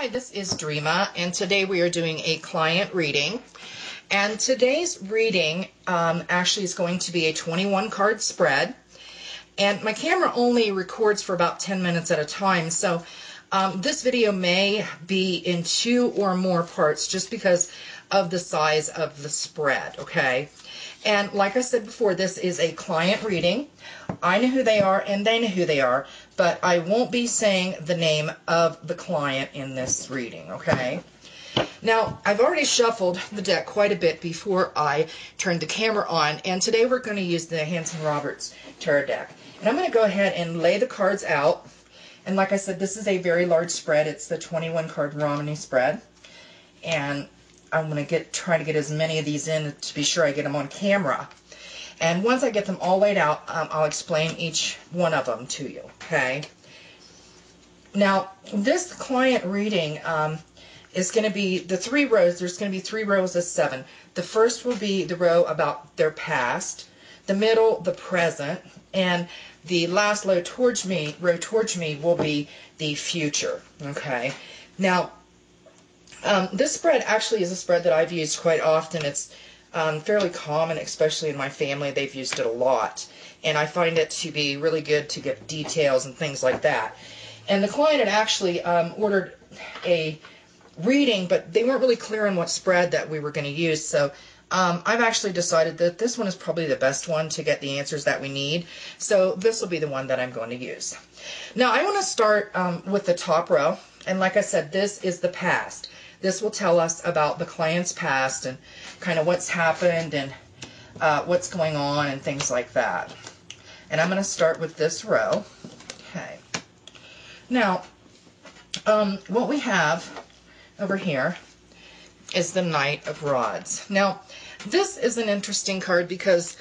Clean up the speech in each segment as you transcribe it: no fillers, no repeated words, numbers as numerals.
Hi, this is Dreama, and today we are doing a client reading. And today's reading actually is going to be a 21 card spread. And my camera only records for about 10 minutes at a time, so this video may be in 2 or more parts just because of the size of the spread, okay? And like I said before, this is a client reading. I know who they are and they know who they are, but I won't be saying the name of the client in this reading, okay? Now, I've already shuffled the deck quite a bit before I turned the camera on, and today we're going to use the Hanson Roberts Tarot deck. And I'm going to go ahead and lay the cards out. And like I said, this is a very large spread. It's the 21 card Romany spread. And I'm going to try to get as many of these in to be sure I get them on camera. And once I get them all laid out, I'll explain each one of them to you, okay? Now, this client reading is going to be the 3 rows. There's going to be 3 rows of 7. The first will be the row about their past, the middle, the present, and the last row towards me will be the future, okay? Now, this spread actually is a spread that I've used quite often. It's fairly common, especially in my family. They've used it a lot. And I find it to be really good to get details and things like that. And the client had actually ordered a reading, but they weren't really clear on what spread that we were going to use. So I've actually decided that this one is probably the best one to get the answers that we need. So this will be the one that I'm going to use. Now I want to start with the top row. And like I said, this is the past. This will tell us about the client's past and kind of what's happened and what's going on and things like that. And I'm going to start with this row. Okay. Now, what we have over here is the Knight of Rods. Now, this is an interesting card because,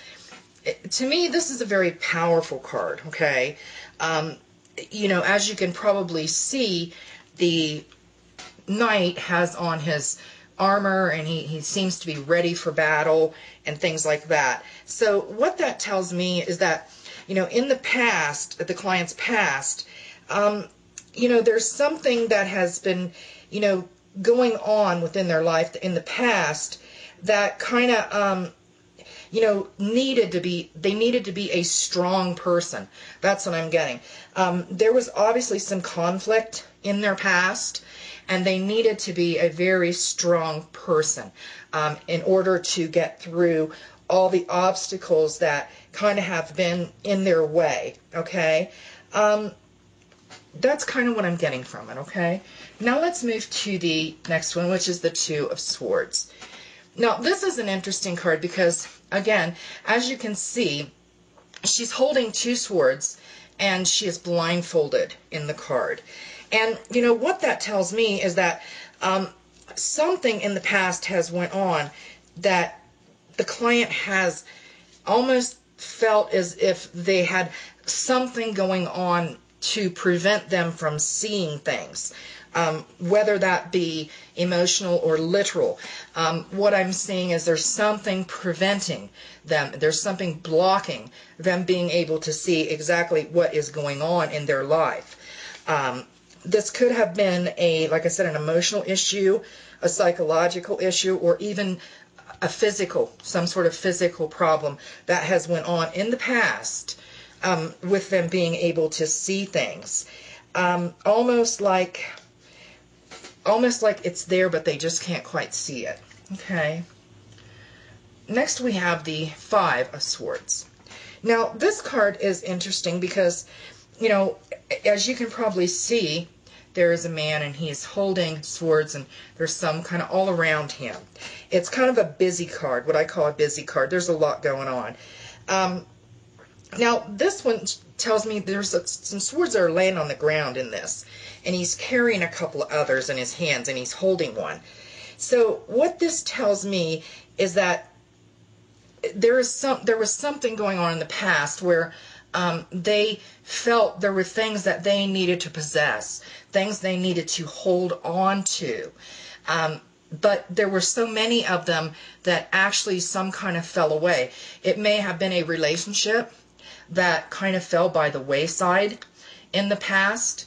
to me, this is a very powerful card, okay? You know, as you can probably see, the Knight has on his armor and he seems to be ready for battle and things like that. So what that tells me is that, you know, in the past, the client's past, you know, there's something that has been, you know, going on within their life in the past that kind of, you know, they needed to be a strong person. That's what I'm getting. There was obviously some conflict in their past, and they needed to be a very strong person in order to get through all the obstacles that kind of have been in their way, okay? That's kind of what I'm getting from it, okay? Now let's move to the next one, which is the 2 of Swords. Now, this is an interesting card because, again, as you can see, she's holding 2 swords, and she is blindfolded in the card. And, you know, what that tells me is that something in the past has went on that the client has almost felt as if they had something going on to prevent them from seeing things, whether that be emotional or literal. What I'm seeing is there's something preventing them. There's something blocking them being able to see exactly what is going on in their life. This could have been like I said, an emotional issue, a psychological issue, or even a some sort of physical problem that has went on in the past with them being able to see things. Almost like it's there, but they just can't quite see it. Okay. Next we have the 5 of Swords. Now, this card is interesting because, you know, as you can probably see, there is a man and he's holding swords and there's some kind of all around him. It's kind of a busy card, what I call a busy card. There's a lot going on. Now, this one tells me there's some swords that are laying on the ground in this, and he's carrying a couple of others in his hands, and he's holding one. So what this tells me is that there was something going on in the past where they felt there were things that they needed to possess, things they needed to hold on to. But there were so many of them that actually some kind of fell away. It may have been a relationship that kind of fell by the wayside in the past.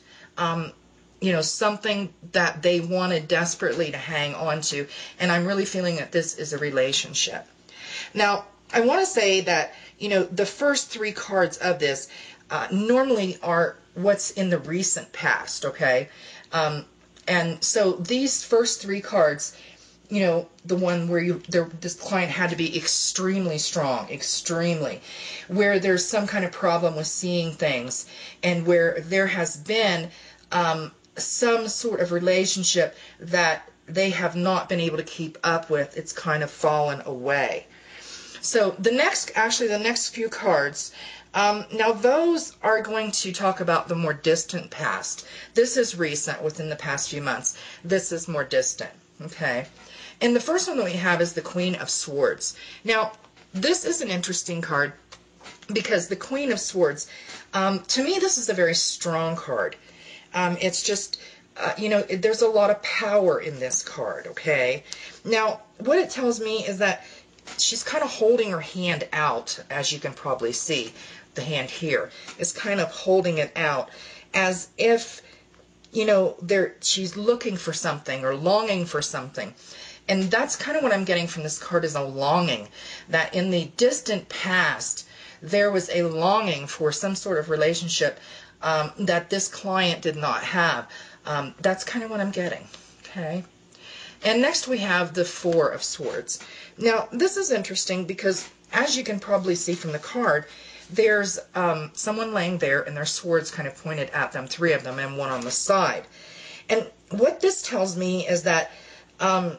something that they wanted desperately to hang on to. And I'm really feeling that this is a relationship. Now, I want to say that, the first 3 cards of this normally are what's in the recent past, okay? And so these first 3 cards, the one where this client had to be extremely strong, extremely, where there's some kind of problem with seeing things, and where there has been some sort of relationship that they have not been able to keep up with. It's kind of fallen away. So the next few cards, now those are going to talk about the more distant past. This is recent, within the past few months. This is more distant, okay? And the first one that we have is the Queen of Swords. Now, this is an interesting card because the Queen of Swords, to me, this is a very strong card. It's just, there's a lot of power in this card, okay? Now, what it tells me is that she's kind of holding her hand out, as you can probably see. The hand here is kind of holding it out as if, she's looking for something or longing for something. And that's kind of what I'm getting from this card, is a longing. That in the distant past, there was a longing for some sort of relationship that this client did not have. That's kind of what I'm getting, okay? And next we have the Four of Swords. Now, this is interesting because, as you can probably see from the card, there's someone laying there and their swords kind of pointed at them, 3 of them, and 1 on the side. And what this tells me is that that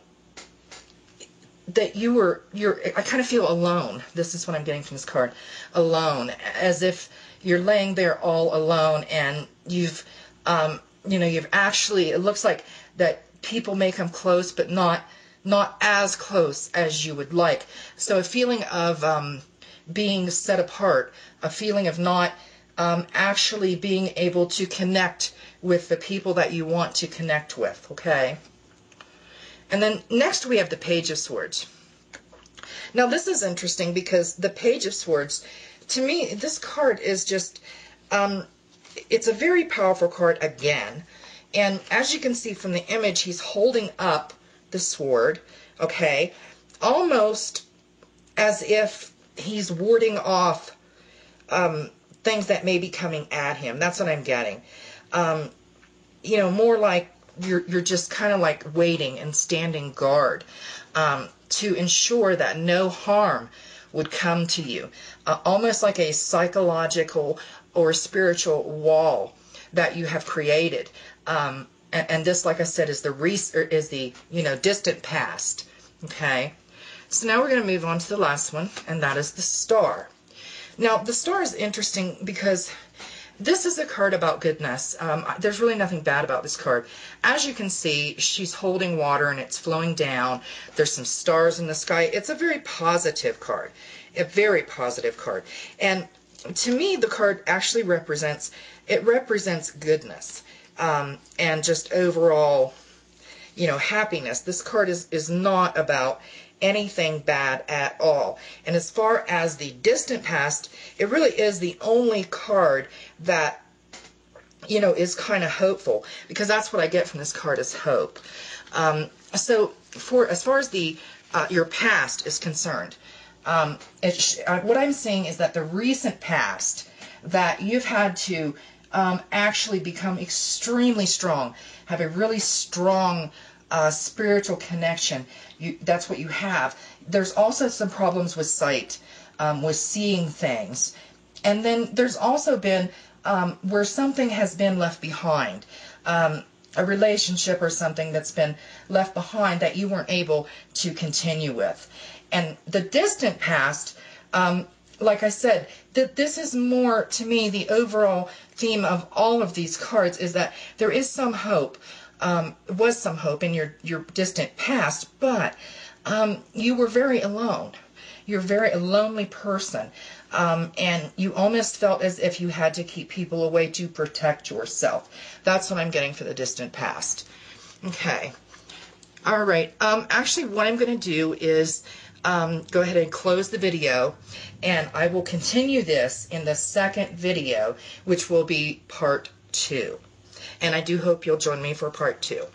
I kind of feel alone. This is what I'm getting from this card. Alone. As if you're laying there all alone, and you've actually, it looks like that people may come close, but not as close as you would like. So a feeling of being set apart, a feeling of not actually being able to connect with the people that you want to connect with, okay? And then next we have the Page of Swords. Now this is interesting because the Page of Swords, to me, this card is just, it's a very powerful card again. And as you can see from the image, he's holding up the sword, okay, almost as if he's warding off things that may be coming at him. That's what I'm getting. More like you're just kind of like waiting and standing guard to ensure that no harm would come to you. Almost like a psychological or spiritual wall that you have created. And this, like I said, is the distant past. Okay. So now we're going to move on to the last one, and that is the Star. Now, the Star is interesting because this is a card about goodness. There's really nothing bad about this card. As you can see, she's holding water and it's flowing down. There's some stars in the sky. It's a very positive card. A very positive card. And to me, the card actually represents goodness. And just overall, happiness. This card is not about anything bad at all. And as far as the distant past, it really is the only card that, is kind of hopeful, because that's what I get from this card, is hope. So as far as the your past is concerned, what I'm seeing is that the recent past, that you've had to actually become extremely strong, have a really strong spiritual connection. That's what you have. There's also some problems with sight, with seeing things. And then there's also been where something has been left behind, a relationship or something that's been left behind that you weren't able to continue with. And the distant past, like I said, this is more, to me, the overall theme of all of these cards is that there is some hope. Was some hope in your distant past, but you were very alone. You're a very lonely person, and you almost felt as if you had to keep people away to protect yourself. That's what I'm getting for the distant past. Okay. All right. Actually, what I'm going to do is go ahead and close the video, and I will continue this in the second video, which will be part 2. And I do hope you'll join me for part 2.